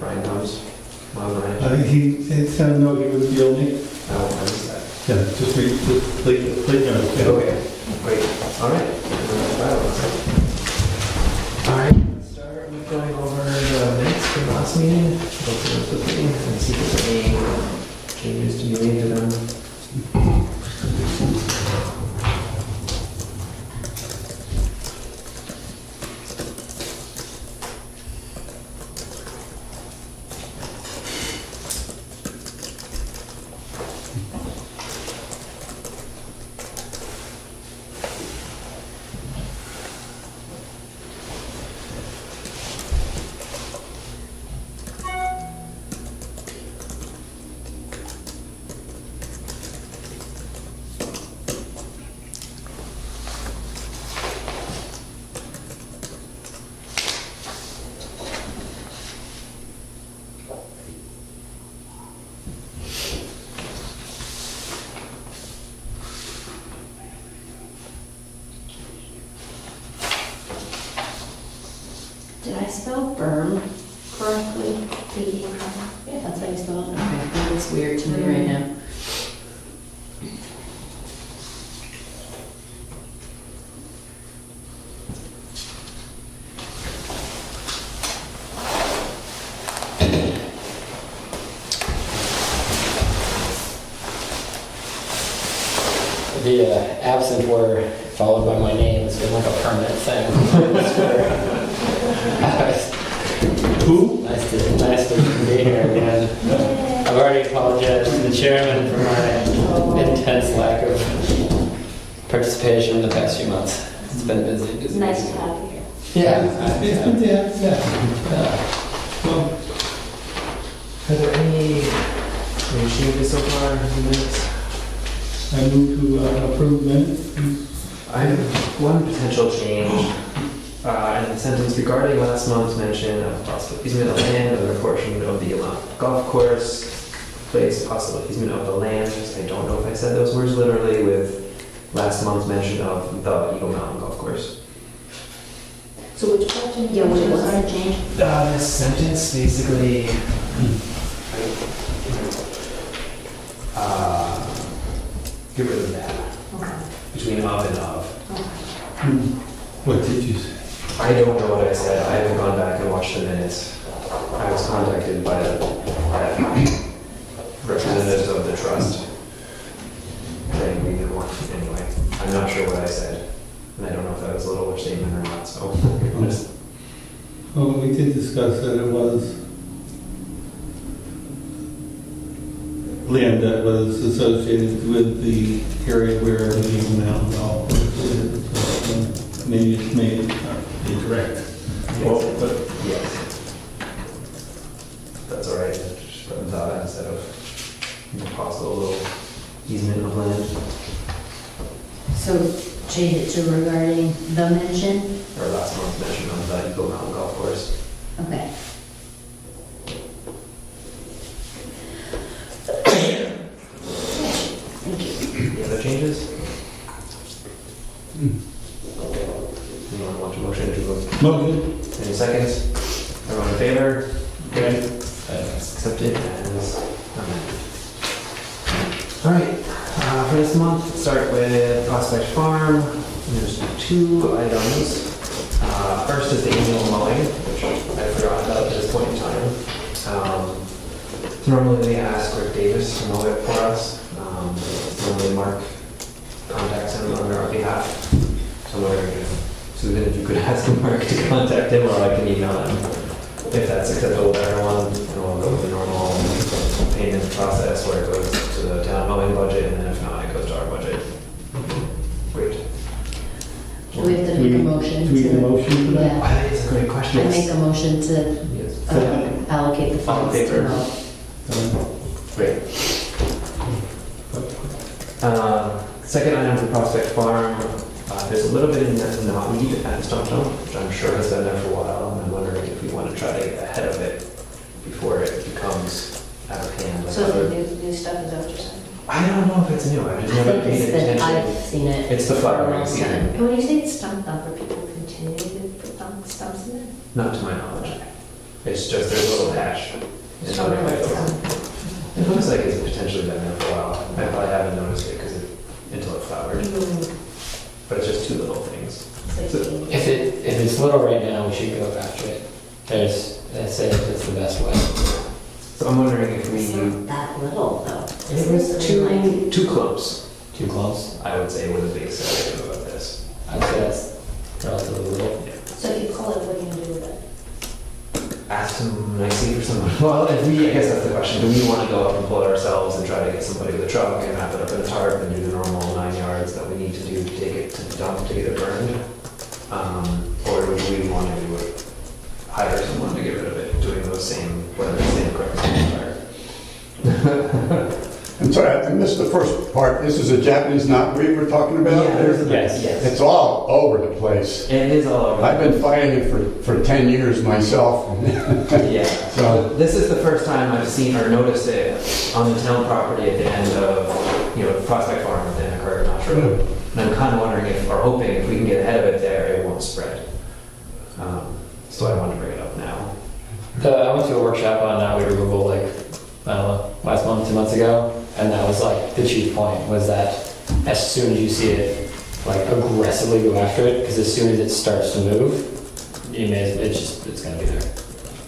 Brian comes. Mom Ranch. He said no, he was the only. I don't know that. Yeah, just read, just plate, Okay, great. All right. All right, let's start with going over the minutes from last meeting. Go through them quickly and see if there's any changes to be made to them. Did I spell berm correctly? Yeah, that's how you spell it. Okay, that looks weird to me right now. The absent word followed by my name has been like a permanent thing. Who? Nice to be here again. I've already apologized to the chairman for my intense lack of participation in the past few months. It's been busy. Nice to have you here. Yeah. It's good to have, yeah. Well, Are there any changes so far in the minutes? I move to approve minutes. I have one potential change in the sentence regarding last month's mention of possible easement of land or a portion of the golf course, place possible easement of the land. I don't know if I said those words literally with last month's mention of the Eagle Mountain Golf Course. So which part? Yeah, which was our change? This sentence basically get rid of that Okay. between of and of. What did you say? I don't know what I said. I haven't gone back and watched the minutes. I was contacted by the representatives of the trust. Saying we didn't want, anyway, I'm not sure what I said. And I don't know if that was a little overstatement or not, so. just- Well, we did discuss that it was land that was associated with the area where the Eagle Mountain Golf Course is. So, maybe it's made incorrect. Well, but, yes. That's all right. Just put the instead of possible little easement of land. So change it to regarding the mention? Or last month's mention of the Eagle Mountain Golf Course. Okay. Thank you. Any other changes? Anyone want a motion to vote? Motion. Any seconds? Everyone in favor? Good. Accepted as amended. All right, for this month, let's start with Prospect Farm. There's two items. First is the annual mowing, which I forgot about at this point in time. Normally they ask Rick Davis to mow it for us. Normally Mark contacts him on our behalf. So I'm wondering if, Susan, if you could ask Mark to contact him, or I can email him. If that's acceptable to everyone, and we'll go with the normal payment process where it goes to the town mowing budget, and then if not, it goes to our budget. Great. Do we have to make a motion? Do we need a motion for that? Yeah. I think it's a great question. I make a motion to Yes. allocate the All in funds to favor? help. Great. Second item for Prospect Farm, there's a little bit in that knotweed at the stump dump, which I'm sure has been there for a while, and I'm wondering if we want to try to get ahead of it before it becomes out of hand. like So other- the new stuff is out or something? I don't know if it's new, I've just I never think paid it's that attention. I've seen it. It's the for a flowering long season, time. And when you say it's stump dump, are people continuing to put stumps in it? not to my knowledge. It's just, there's a little patch not It looks like it's potentially been there for a while. I probably haven't noticed it until it flowered, but it's just two little things. If it's little right now, we should go after it. I'd say it's the best way. So I'm wondering if It's we, not that little, though. it was two clumps, Too close? I would say, with a big set about this. I'd say that's relatively little. So if you call it, what are you gonna do with it? Ask them nicely for someone. Well, I guess that's the question. Do we want to go up and pull it ourselves and try to get somebody with a truck and wrap it up in a tarp and do the normal 9 yards that we need to do to take it to the dump to get it burned? Or do we want to hire someone to get rid of it, doing those same, whatever the same correct. I'm sorry, I missed the first part. This is a Japanese knotweed we're talking about? Yes. It's all over the place. It is all over. I've been fighting it for 10 years myself. Yeah. So- This is the first time I've seen or noticed it on the town property at the end of, Prospect Farm at the end of Carter Notch Road. And I'm kind of wondering or hoping if we can get ahead of it there, it won't spread. So I wanted to bring it up now. I went to a workshop on knotweed removal I don't know, last month, 2 months ago, and that was like the chief point was that as soon as you see it, like aggressively go after it, because as soon as it starts to move, it's gonna be there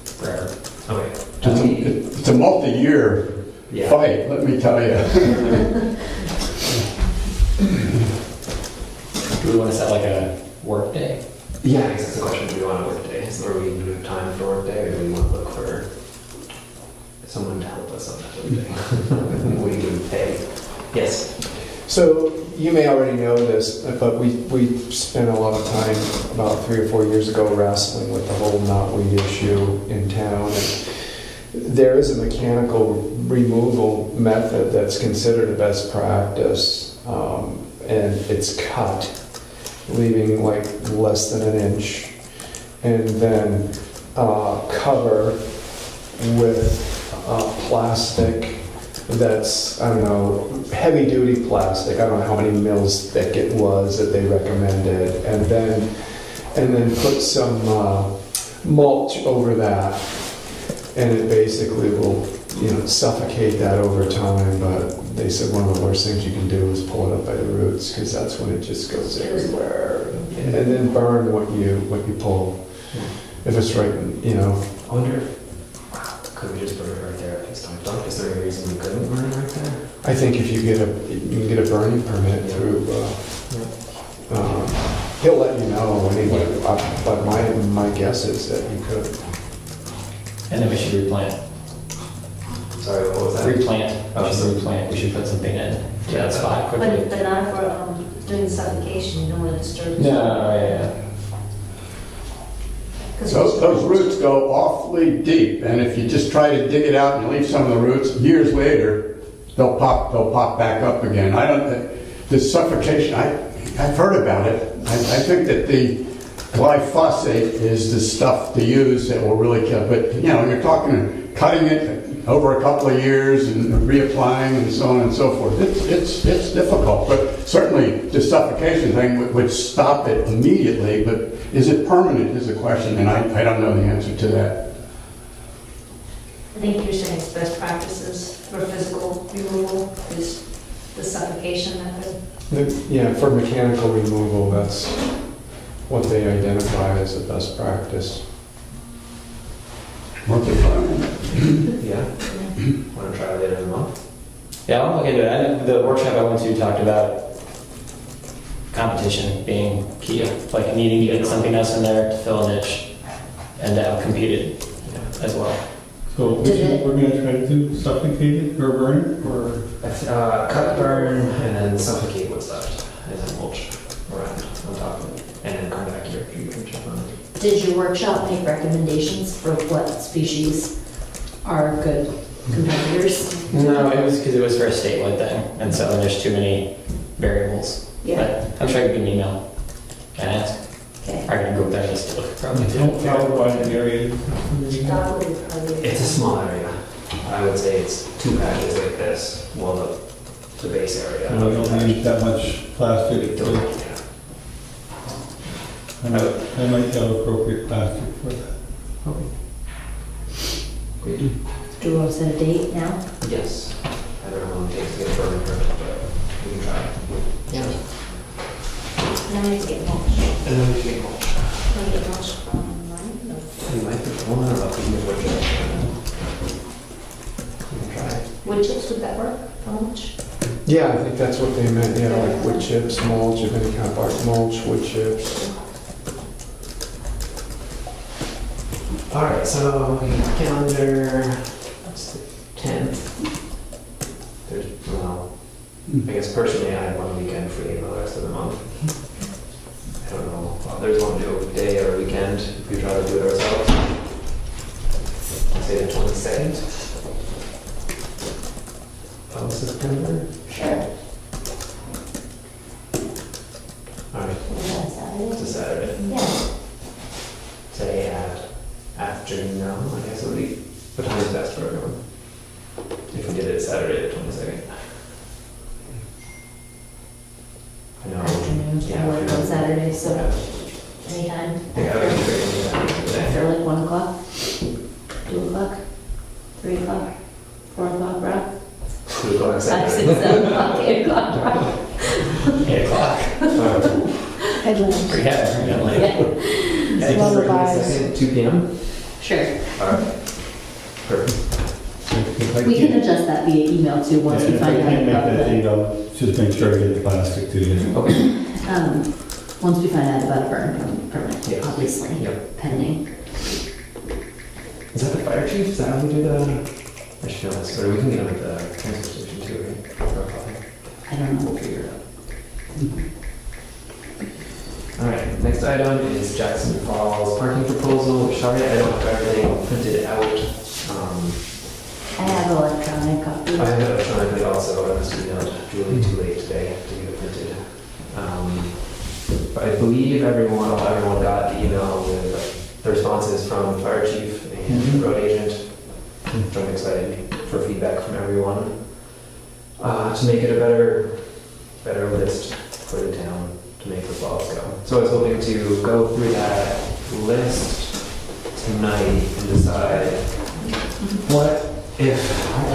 forever. Okay. It's a multi-year Yeah. fight, let me tell you. Do we want to set like a work day? Yeah, I guess that's the question. Do we want to work days, or we do time for work day, or do we want to look for someone to help us on that work day? We would pay. Yes. So you may already know this, but we spent a lot of time about 3 or 4 years ago wrestling with the whole knotweed issue in town. And there is a mechanical removal method that's considered a best practice, and it's cut, leaving like less than an inch, and then cover with plastic that's, I don't know, heavy duty plastic. I don't know how many mils thick it was that they recommended, and then put some mulch over that, and it basically will, suffocate that over time. But they said one of the worst things you can do is pull it up by the roots, because that's when it just goes everywhere. And then burn what you pull. If it's right, I wonder, could we just burn it right there at this time? Is there any reason we couldn't burn it right there? I think if you can get a burning permit through, he'll let you know anyway. But my guess is that you could. And then we should replant. Sorry, what was that? Replant. Oh, We should replant. We should put something in to that spot quickly. But not for doing suffocation, you don't want to disturb. No, yeah. 'Cause Those roots go awfully deep, and if you just try to dig it out and leave some of the roots, years later, they'll pop back up again. The suffocation, I've heard about it. I think that the glyphosate is the stuff to use that will really kill. But, you're talking cutting it over a couple of years and reapplying and so on and so forth. It's difficult, but certainly the suffocation thing would stop it immediately. But is it permanent is the question, and I don't know the answer to that. I think you're saying it's best practices for physical removal is the suffocation method. Yeah, for mechanical removal, that's what they identify as the best practice. Worth a try. Yeah. Want to try later in the month? Yeah, I'll look into it. The workshop I went to talked about competition being key, like needing to get something else in there to fill a niche and outcompete it as well. So we're gonna try to do suffocate it or burn it, or? Cut, burn, and then suffocate what's left, and then mulch around on top of it, and then come back here. You can check on it. Did your workshop make recommendations for what species are good competitors? No, it was because it was for a statewide thing, and so there's too many variables. Yeah, But I'm sure I could get an email and ask. okay. I can go there and just look probably too. Don't follow by the area. Dogwood would probably. It's a small area. I would say it's 2 patches like this. Well, the base area. We don't use that much plastic. Yeah. I might have appropriate plastic for that. Great. Do we want to set a date now? Yes. I don't know how long it takes to get a permit for it, but we can try. Yeah. Now we have to get mulch. And then we can get mulch. Can we get mulch from mine? No. You might be, well, I don't know if we can use wood chips. We can try. Wood chips, would that work for mulch? Yeah, I think that's what they meant, yeah, like wood chips, mulch, of any kind of bark mulch, wood chips. All right, so calendar, that's the 10th. There's, well, I guess personally I have one weekend free and the rest of the month. I don't know, well, there's one do a day or a weekend if we try to do it ourselves. I'll say the 22nd of September. Sure. All right, Is that Saturday? it's a Saturday. Yeah. Say at afternoon, I guess it would be, what time is best for everyone? If we did it Saturday the 22nd. I know. Afternoon, Yeah, I work on afternoon. Saturday, so Yeah. anytime. I think I would be free anytime today. After like 1 o'clock, 2 o'clock, 3 o'clock, 4 o'clock, Rob? 2 o'clock 5, 6, Saturday. 7 o'clock, 8 o'clock, Rob? 8 o'clock. Headlands. Pretty heavy. Yeah, like- Yeah. Yeah, Well for revised. 22nd, 2 p.m. Sure. All right. Perfect. We can adjust that via email too, once we find out about the, just make sure I get the plastic to you. Okay. once we find out about a burn permit, Yes. obviously, Yep. pending. Is that the fire chief? Is that how we do the? I should know this, or we can get them at the transfer station too, right? Or probably. I don't know. We'll figure it out. All right, next item is Jackson Falls parking proposal. Sorry, I don't have everything printed out. I have electronic copies. I have it electronically also, I must emailed Julie too late today to get it printed. But I believe everyone got the email with the responses from the fire chief and the road agent. Which I'm excited for feedback from everyone. To make it a better list for the town to make the falls go. So I was hoping to go through that list tonight and decide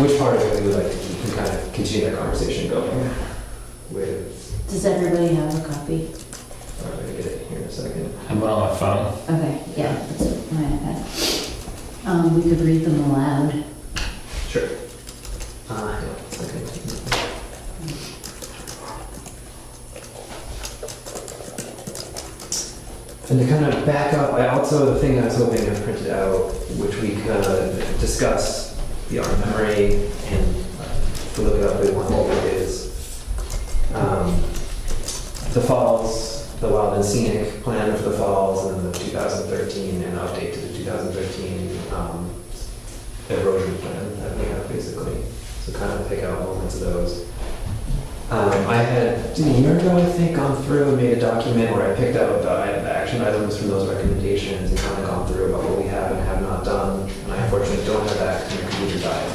which part of it we would like to keep and kind of continue that conversation going with. Does everybody have a copy? I'm gonna get it here in a second. I'm on my phone. Okay, yeah, that's my iPad. We could read them aloud. Sure. Yeah, okay. And to kind of back up, the thing I was hoping I printed out, which we could discuss beyond memory, and to look it up, we want to know is the falls, the wild and scenic plan for the falls, and then the 2013, and update to the 2013 erosion plan that we have basically. So kind of pick out moments of those. I had, a year ago, I think, gone through and made a document where I picked out the action items from those recommendations and kind of gone through about what we have and have not done. And I unfortunately don't have that because my computer died.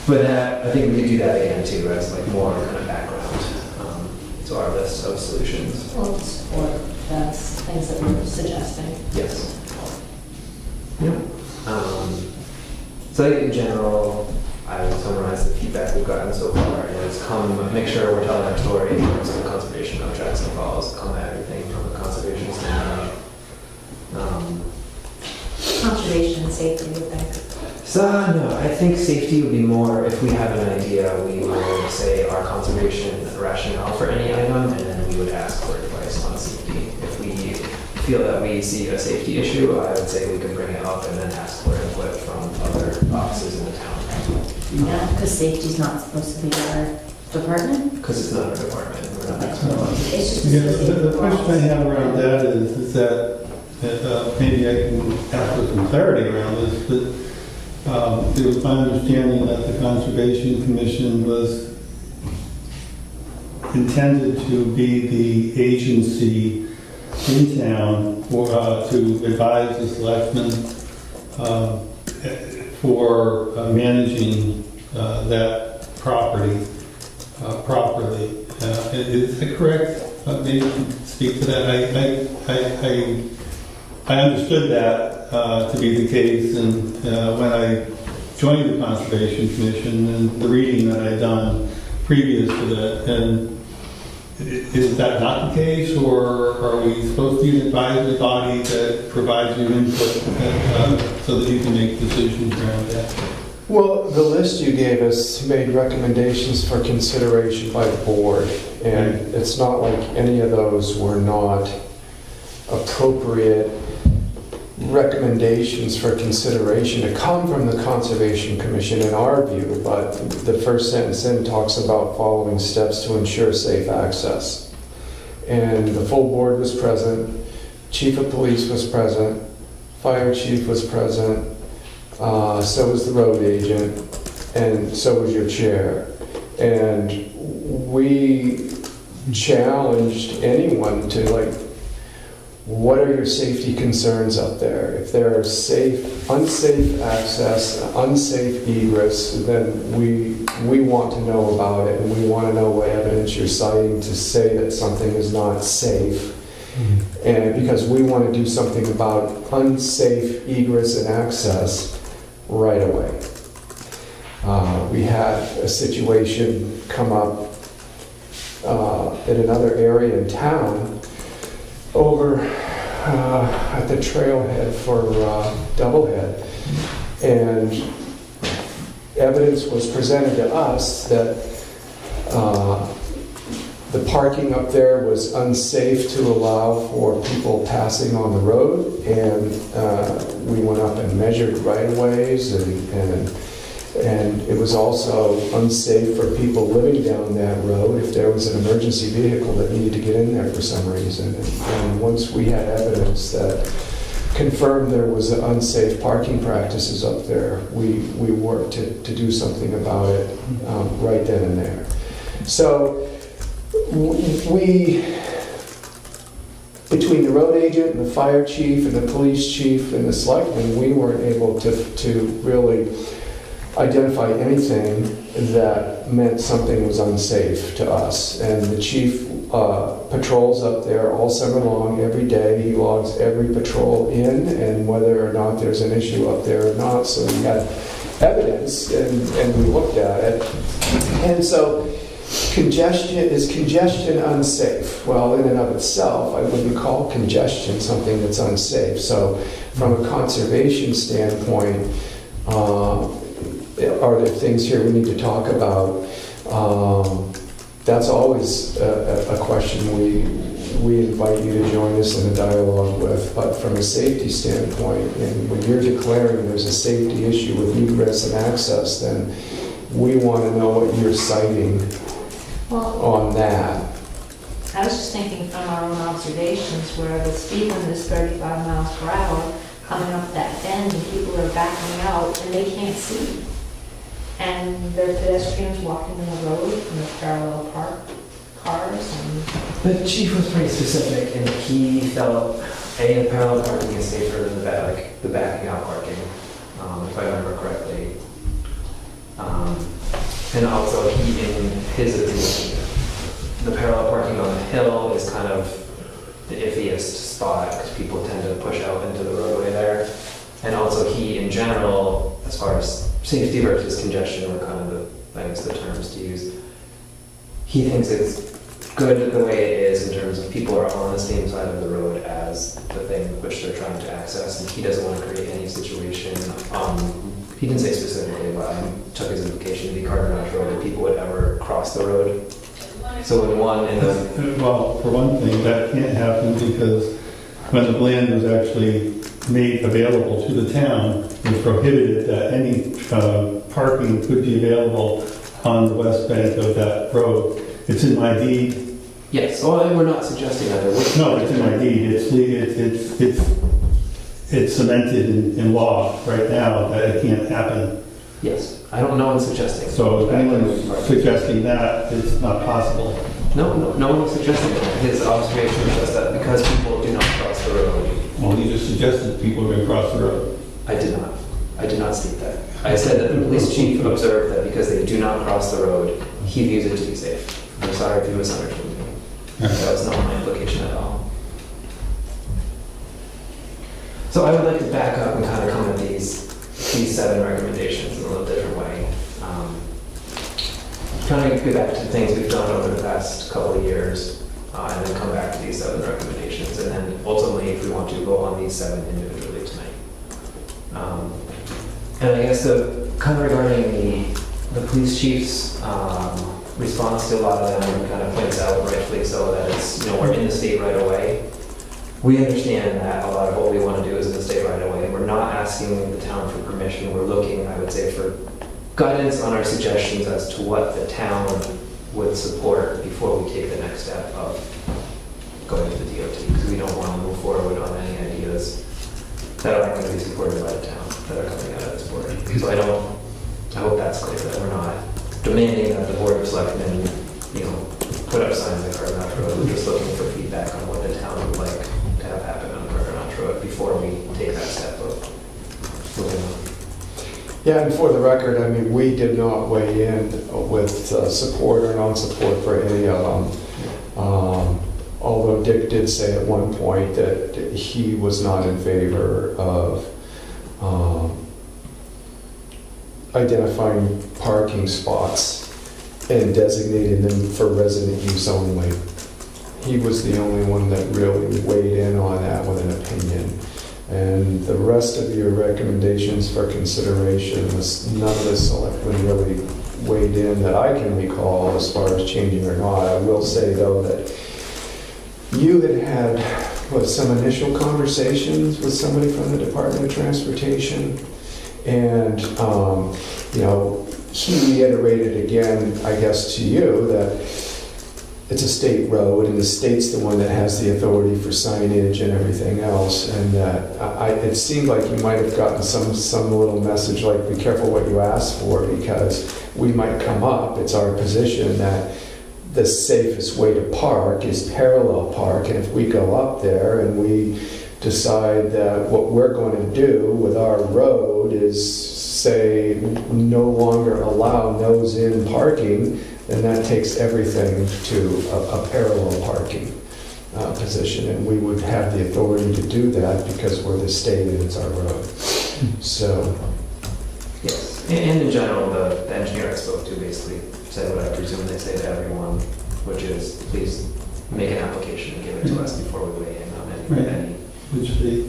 But I think we could do that again too, as like more kind of background to our list of solutions. Well, to support the things that we're suggesting. Yes. Yep. So I think in general, I would summarize the feedback we've gotten so far is make sure we're telling our story in terms of the conservation of Jackson Falls, come at everything from a conservation standpoint. Conservation and safety, you think? So, no, I think safety would be more, if we have an idea, we would say our conservation rationale for any item, and then we would ask for advice on safety. If we feel that we see a safety issue, I would say we could bring it up and then ask for input from other offices in the town. Yeah, because safety's not supposed to be our department. Because it's not our department, we're not experts. It's just. Yeah, the question I have around that is that maybe I can ask for some clarity around this, but it was my understanding that the Conservation Commission was intended to be the agency in town to advise the selectmen for managing that property properly. Is that correct? Maybe you can speak to that. I understood that to be the case, and when I joined the Conservation Commission and the reading that I'd done previous to that, and is that not the case, or are we supposed to be an advisory body that provides you input so that you can make decisions around that? Well, the list you gave us made recommendations for consideration by the board, and it's not like any of those were not appropriate recommendations for consideration to come from the Conservation Commission in our view, but the first sentence in talks about following steps to ensure safe access. And the full board was present, chief of police was present, fire chief was present, so was the road agent, and so was your chair. And we challenged anyone to, like, what are your safety concerns up there? If there are unsafe access, unsafe egress, then we want to know about it, and we want to know what evidence you're citing to say that something is not safe. And because we want to do something about unsafe egress and access right away. We had a situation come up in another area in town over at the trailhead for Doublehead, and evidence was presented to us that the parking up there was unsafe to allow for people passing on the road, and we went up and measured right-of-ways, and it was also unsafe for people living down that road if there was an emergency vehicle that needed to get in there for some reason. And once we had evidence that confirmed there was unsafe parking practices up there, we worked to do something about it right then and there. So we, between the road agent and the fire chief and the police chief and the selectmen, we weren't able to really identify anything that meant something was unsafe to us. And the chief patrols up there all summer long, every day. He logs every patrol in, and whether or not there's an issue up there or not. So we had evidence, and we looked at it. And so is congestion unsafe? Well, in and of itself, I wouldn't call congestion something that's unsafe. So from a conservation standpoint, are there things here we need to talk about? That's always a question we invite you to join us in a dialogue with. But from a safety standpoint, and when you're declaring there's a safety issue with egress and access, then we want to know what you're citing on that. I was just thinking from our own observations where the speed limit is 35 miles per hour, coming up that bend and people are backing out and they can't see. And there are pedestrians walking in the road and the parallel park cars and... The chief was pretty specific, and he felt the parallel parking is safer than the backing out parking, if I remember correctly. And also, in his opinion, the parallel parking on the hill is kind of the iffiest spot because people tend to push out into the roadway there. And also, he, in general, as far as safety versus congestion were kind of the terms to use. He thinks it's good the way it is in terms of people are on the same side of the road as the thing which they're trying to access, and he doesn't want to create any situation. He didn't say specifically, but I took his implication to be Carter Notch Road that people would ever cross the road. So Well, for one thing, that can't happen because when the land was actually made available to the town, it prohibited that any parking could be available on the west bank of that road. It's in my deed. Yes, well, we're not suggesting that there would. No, it's in my deed. It's cemented in law right now that it can't happen. Yes, I don't know one's suggesting. So if anyone's suggesting that, it's not possible. No one was suggesting that. His observation was just that because people do not cross the road. Well, you just suggested people are going to cross the road. I did not state that. I said that the police chief observed that because they do not cross the road, he views it to be safe. I'm sorry if you misunderstood me. That was not my implication at all. So I would like to back up and kind of come at these 7 recommendations in a little different way. Trying to get back to things we've done over the past couple of years, and then come back to these 7 recommendations, and then ultimately, if we want to, vote on these 7 individually tonight. And I guess kind of regarding the police chief's response to a lot of them, kind of points out rightfully so that it's, we're in the state right away. We understand that a lot of what we want to do is in the state right away. We're not asking the town for permission. We're looking, I would say, for guidance on our suggestions as to what the town would support before we take the next step of going to the DOT. Because we don't want to move forward on any ideas that aren't going to be supported by the town, that are coming out of this board. So I hope that's clear, that we're not demanding that the Board of Selectmen, put up signs like Cardinal Road. We're just looking for feedback on what the town would like to have happen on Cardinal Road before we take that step of moving on. Yeah, and for the record, I mean, we did not weigh in with support or non-support for any of them. Although Dick did say at one point that he was not in favor of identifying parking spots and designating them for resident use only. He was the only one that really weighed in on that with an opinion. And the rest of your recommendations for consideration, none of the selectmen really weighed in that I can recall as far as changing or not. I will say though that you had some initial conversations with somebody from the Department of Transportation, and he reiterated again, I guess to you, that it's a state road and the state's the one that has the authority for signage and everything else, and that it seemed like you might have gotten some little message like, be careful what you ask for, because we might come up, it's our position that the safest way to park is parallel park, and if we go up there and we decide that what we're going to do with our road is say no longer allow nose-in parking, then that takes everything to a parallel parking position, and we would have the authority to do that because we're the state and it's our road. So, Yes, and in general, the engineer I spoke to basically said what I presume they say to everyone, which is please make an application and give it to us before we weigh in on any. Which they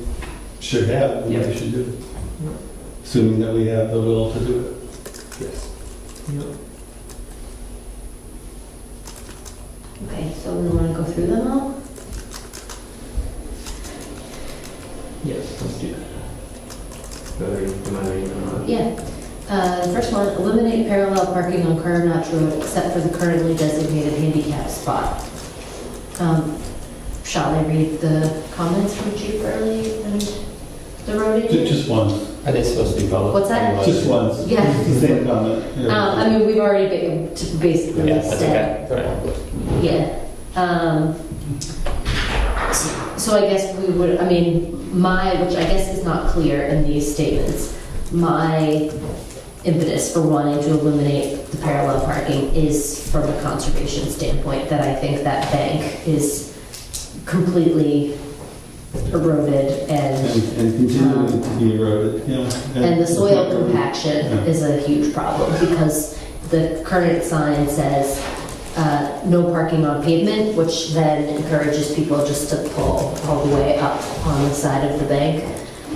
should have, and Yeah. they should do. Assuming that we have the will to do it. Yes. Okay, so we want to go through them all? Yes, let's do that. Whether you mind reading them or not. Yeah. The first one, eliminate parallel parking on Carter Notch Road except for the currently designated handicap spot. Shall I read the comments from Chief Early and the road agent? Just once. Are they supposed to be public? What's that? Just once. Yeah. The same comment. Yeah. I mean, we've already basically Yeah, that's said. okay. Yeah. So I guess we would, which I guess is not clear in these statements, my impetus for wanting to eliminate the parallel parking is from a conservation standpoint, that I think that bank is completely eroded and And continuing to be eroded, yeah. and the soil compaction is a huge problem because the current sign says no parking on pavement, which then encourages people just to pull all the way up on the side of the bank.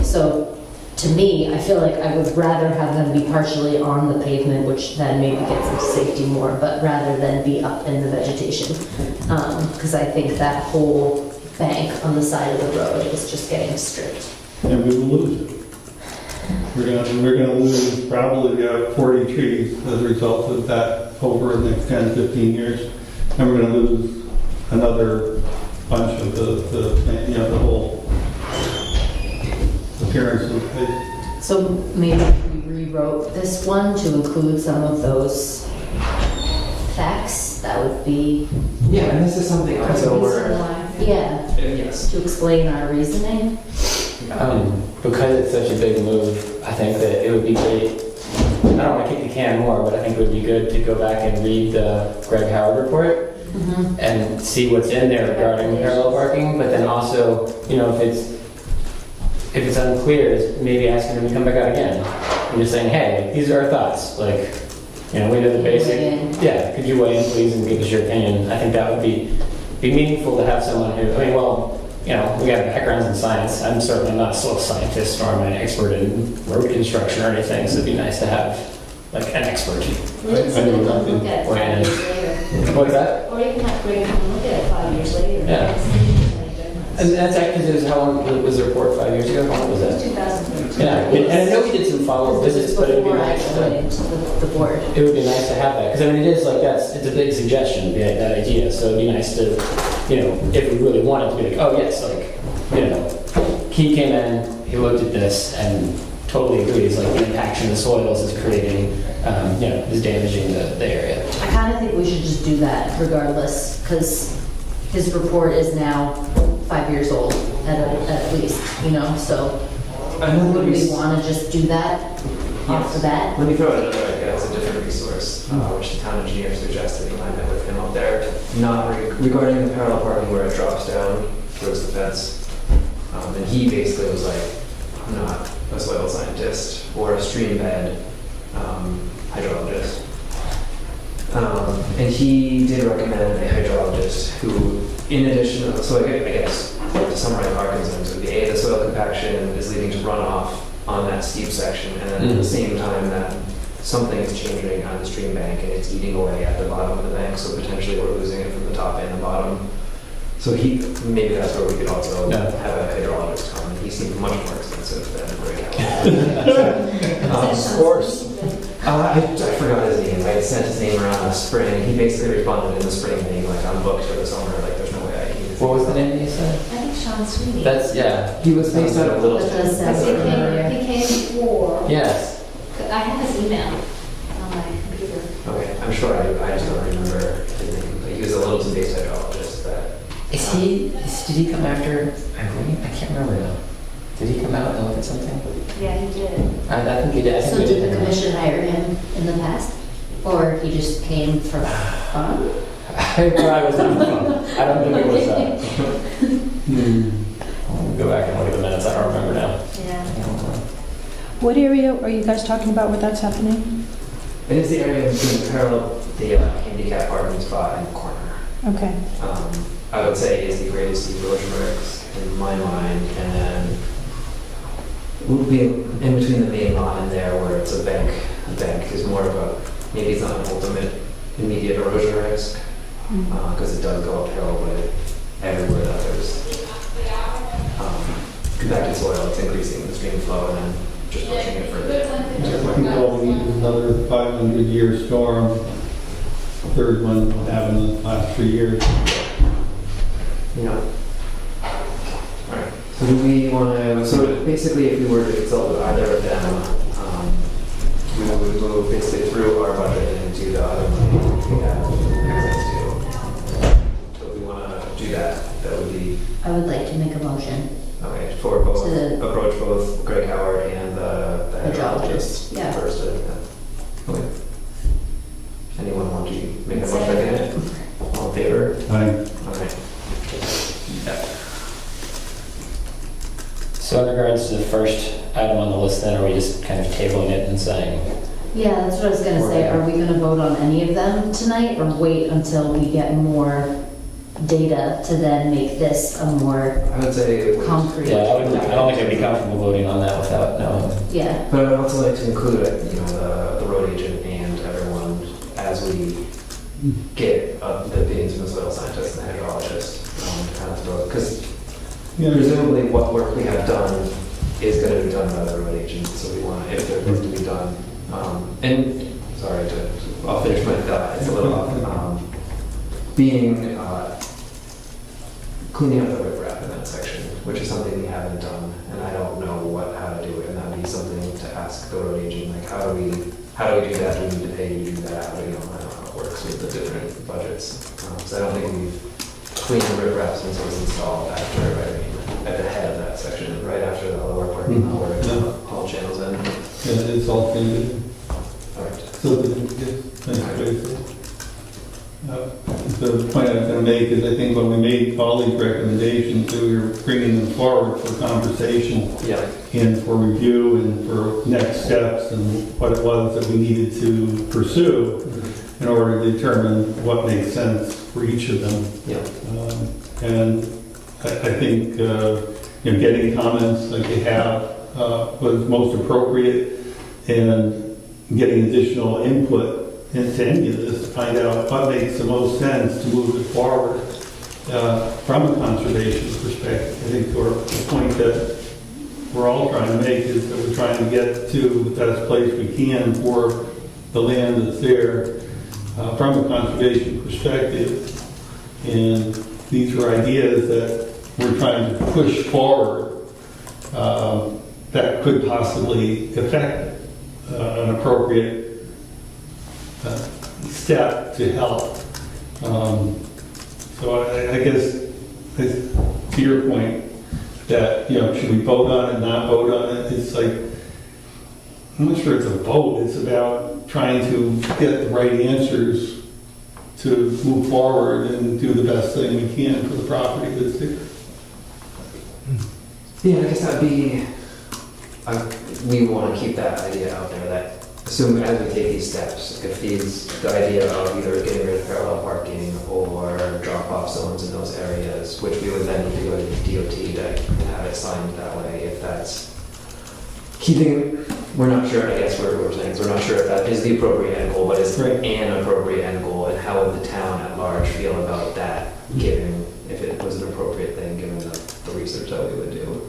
So to me, I feel like I would rather have them be partially on the pavement, which then maybe gets them safety more, but rather than be up in the vegetation. Because I think that whole bank on the side of the road is just getting stripped. And we will lose it. We're gonna lose probably 40 trees as a result of that over the next 10, 15 years. And we're gonna lose another bunch of the whole appearance of the place. So maybe we rewrote this one to include some of those facts. That would be, Yeah, and this is something also where, yeah, yes. to explain our reasoning. Because it's such a big move, I think that it would be great. I don't want to kick the can more, but I think it would be good to go back and read the Greg Howard report and see what's in there regarding parallel parking. But then also, if it's if it's unclear, is maybe asking them to come back out again. And just saying, hey, these are our thoughts. Like, you know, we know the basic. Weigh in. Yeah, could you weigh in, please, and give us your opinion? I think that would be meaningful to have someone who, I mean, well, you know, we have backgrounds in science. I'm certainly not a soil scientist or I'm an expert in road construction or anything, so it'd be nice to have, like, an expert. We can sit and look at it 5 years later. What's that? Or you can have Greg come look at it 5 years later. Yeah. And that's actually, it was how long was the report, 5 years ago? How long was that? 2013. Yeah, and I know we did some follow-up visits, but it'd be Before I nice went to, into the board. it would be nice to have that, because I mean, it is like, it's a big suggestion, that idea, so it'd be nice to, you know, if we really wanted to be like, oh, yes, like, you know, he came in, he looked at this, and totally agrees, like, the impaction the soils is creating, you know, is damaging the area. I kind of think we should just do that regardless, because his report is now 5 years old at least, you know, so would we want to just do that off the bat? Let me throw out another idea, it's a different resource, which the town engineer suggested when I met with him up there. Not regarding the parallel parking where it drops down towards the fence. And he basically was like, I'm not a soil scientist or a stream bed hydrologist. And he did recommend a hydrologist who, in addition, so I guess, to summarize our concerns, would be A, the soil compaction is leading to runoff on that steep section, and then at the same time that something is changing on the stream bank and it's eating away at the bottom of the bank, so potentially we're losing it from the top and the bottom. So maybe that's where we could also have a hydrologist come. He seemed much more expensive than Greg Howell. Of course. I forgot his name. I sent his name around in the spring. He basically responded in the spring being like, I'm booked for the summer. Like, there's no way I can. What was the name you said? I think Sean Sweeney. That's, yeah. He was based out of That Littleton. does sound He familiar. came before. Yes. I have his email on my computer. Okay, I'm sure I just don't remember his name. But he was a Littleton based hydrologist that. Did he come after Irene? I can't remember now. Did he come out and look at something? Yeah, he did. I think he did. I think So we did the commission hire him in the past? Or he just came for fun? I probably was not fun. I don't think it was that. I'll go back and look at the minutes. I don't remember now. Yeah. What area are you guys talking about where that's happening? It is the area between parallel the handicap parking spot and the corner. Okay. I would say is the greatest erosion risks in my mind, and then would be in between the main lot and there where it's a bank. A bank is more of a, maybe it's not an ultimate immediate erosion risk, because it does go uphill, but everywhere that there's compacted soil, it's increasing the stream flow and then just pushing it further. We probably need another 500-year storm, third one happened in the last 3 years. Yeah. Alright, so do we want to, so basically if we were to consult with either of them, we would move basically through our budget and into the other money we have access to. So if we want to do that, that would be, I would like to make a motion. okay, for both, To- approach both Greg Howard and the hydrologist Yeah. first. Okay. Anyone want to make a motion again? All in favor? Okay. So in regards to the first item on the list, then are we just kind of tabling it and saying, Yeah, that's what I was gonna say. Are we gonna vote on any of them tonight or wait until we get more data to then make this a more I would say, concrete? yeah, I don't think I'd be comfortable voting on that without knowing. Yeah, but I'd also like to include, the road agent and everyone as we get the opinions from the soil scientist and the hydrologist, to kind of throw, because presumably what work we have done is going to be done by the road agent, so we want, if there's work to be done. And, sorry, I'll finish my thought, it's a little off. Being, cleaning up the riprap in that section, which is something we haven't done, and I don't know how to do it, and that'd be something to ask the road agent, like, how do we do that? Do we need to pay you to do that? I don't know how it works with the different budgets. So I don't think we've cleaned the riprap since it was installed after, at the head of that section, right after the lower parking lot where it all channels in. And it's all treated. All right. So, thanks, Tracy. The point I was going to make is I think when we made all these recommendations, that we were bringing them forward for conversation Yeah. and for review and for next steps and what it was that we needed to pursue in order to determine what makes sense for each of them. Yeah. And I think getting comments like you have was most appropriate, and getting additional input into any of this to find out what makes the most sense to move it forward from a conservation perspective. I think the point that we're all trying to make is that we're trying to get to the best place we can for the land that's there from a conservation perspective. And these are ideas that we're trying to push forward that could possibly affect an appropriate step to help. So I guess to your point that, should we vote on it, not vote on it? It's like, I'm not sure it's a vote. It's about trying to get the right answers to move forward and do the best thing we can for the property that's there. Yeah, I guess that'd be, we want to keep that idea out there that assume as we take these steps, if the idea of either getting rid of parallel parking or drop-off zones in those areas, which we would then need to go to DOT to have it signed that way, if that's keeping, we're not sure, I guess what we're saying is we're not sure if that is the appropriate end goal, but is Right. an appropriate end goal, and how would the town at large feel about that, given, if it was an appropriate thing, given the research that we would do.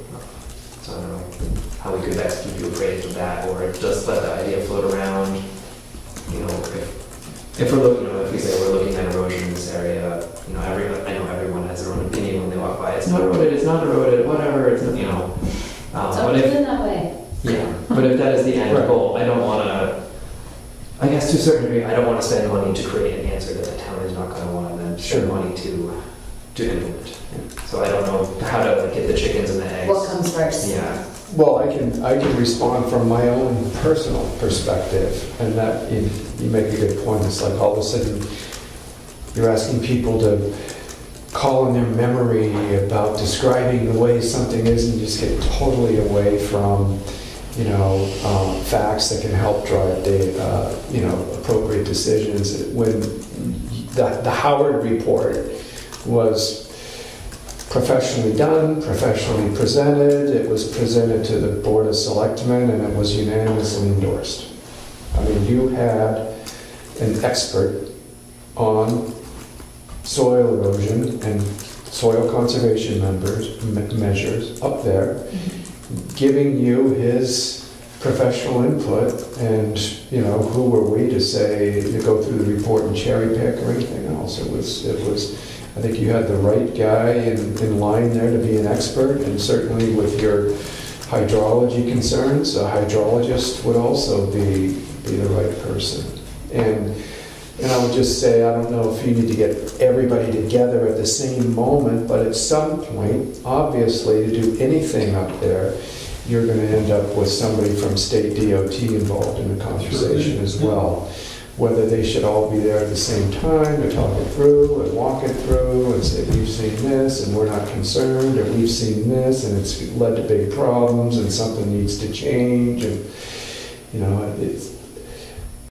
So I don't know how we could best keep you appraised of that, or just let the idea float around. If we're looking, if we say we're looking at erosion in this area, I know everyone has their own opinion when they walk by. It's not eroded, it's not eroded, whatever. It's not, It's but always if been that way. yeah, but if that is the end Right. goal, I don't want to. I guess to a certain degree, I don't want to spend money to create an answer that the town is not going to want to then spend Sure. money to implement. So I don't know how to get the chickens and the eggs. What comes first? Yeah. Well, I can respond from my own personal perspective, and that you make a good point. It's like all of a sudden you're asking people to call in their memory about describing the way something is, and just get totally away from facts that can help drive appropriate decisions. When the Howard report was professionally done, professionally presented. It was presented to the Board of Selectmen, and it was unanimously endorsed. I mean, you had an expert on soil erosion and soil conservation measures up there, giving you his professional input, and who were we to say, to go through the report and cherry pick or anything else? It was I think you had the right guy in line there to be an expert, and certainly with your hydrology concerns, a hydrologist would also be the right person. And I would just say, I don't know if you need to get everybody together at the same moment, but at some point, obviously, to do anything up there, you're going to end up with somebody from state DOT involved in the conversation as well. Whether they should all be there at the same time to talk it through and walk it through and say, we've seen this and we're not concerned, or we've seen this and it's led to big problems and something needs to change. And, it's